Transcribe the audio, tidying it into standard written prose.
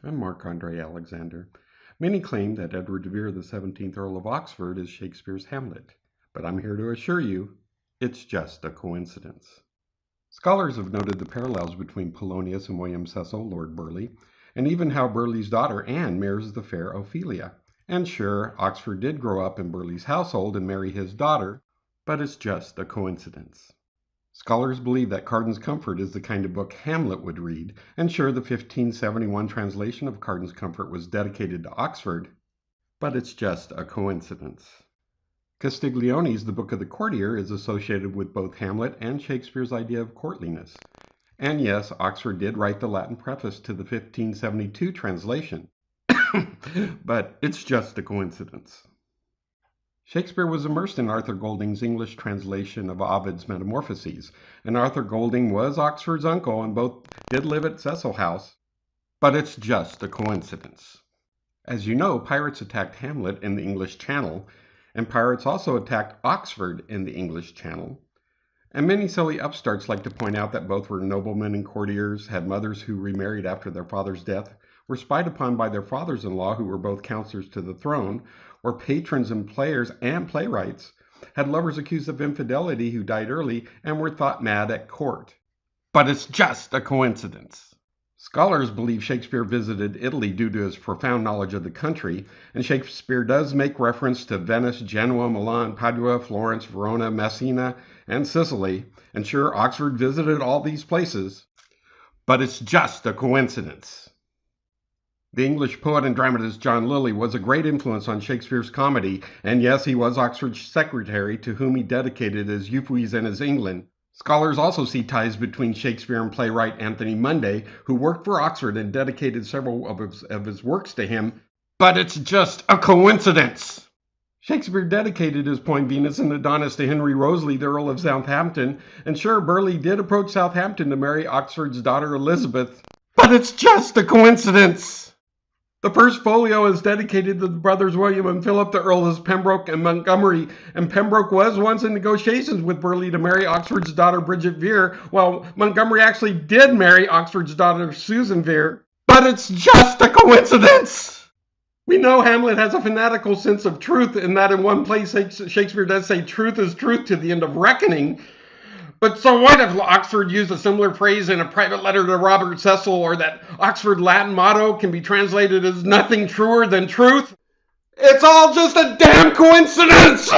I'm Marc-Andre Alexander. Many claim that Edward de Vere, the 17th Earl of Oxford, is Shakespeare's Hamlet, but I'm here to assure you, it's just a coincidence. Scholars have noted the parallels between Polonius and William Cecil, Lord Burleigh, and even how Burleigh's daughter Anne marries the fair Ophelia. And sure, Oxford did grow up in Burleigh's household and marry his daughter, but it's just a coincidence. Scholars believe that Cardan's Comfort is the kind of book Hamlet would read, and sure, the 1571 translation of Cardan's Comfort was dedicated to Oxford, but it's just a coincidence. Castiglione's The Book of the Courtier is associated with both Hamlet and Shakespeare's idea of courtliness. And yes, Oxford did write the Latin preface to the 1572 translation, but it's just a coincidence. Shakespeare was immersed in Arthur Golding's English translation of Ovid's Metamorphoses, and Arthur Golding was Oxford's uncle and both did live at Cecil House, but it's just a coincidence. As you know, pirates attacked Hamlet in the English Channel, and pirates also attacked Oxford in the English Channel. And many silly upstarts like to point out that both were noblemen and courtiers, had mothers who remarried after their father's death, were spied upon by their fathers-in-law who were both counselors to the throne, or patrons and players and playwrights, had lovers accused of infidelity who died early and were thought mad at court. But it's just a coincidence. Scholars believe Shakespeare visited Italy due to his profound knowledge of the country, and Shakespeare does make reference to Venice, Genoa, Milan, Padua, Florence, Verona, Messina, and Sicily, and sure, Oxford visited all these places, but it's just a coincidence. The English poet and dramatist John Lyly was a great influence on Shakespeare's comedy, and yes, he was Oxford's secretary to whom he dedicated his Euphues and his England. Scholars also see ties between Shakespeare and playwright Anthony Munday, who worked for Oxford and dedicated several of his works to him, but it's just a coincidence. Shakespeare dedicated his poem Venus and Adonis to Henry Wriothesley, the Earl of Southampton, and sure, Burleigh did approach Southampton to marry Oxford's daughter Elizabeth, but it's just a coincidence. The first folio is dedicated to the brothers William and Philip, the Earls of Pembroke and Montgomery, and Pembroke was once in negotiations with Burleigh to marry Oxford's daughter Bridget Vere, while Montgomery actually did marry Oxford's daughter Susan Vere. But it's just a coincidence! We know Hamlet has a fanatical sense of truth, in that in one place Shakespeare does say truth is truth to the end of reckoning. But so what if Oxford used a similar phrase in a private letter to Robert Cecil, or that Oxford Latin motto can be translated as nothing truer than truth? It's all just a damn coincidence!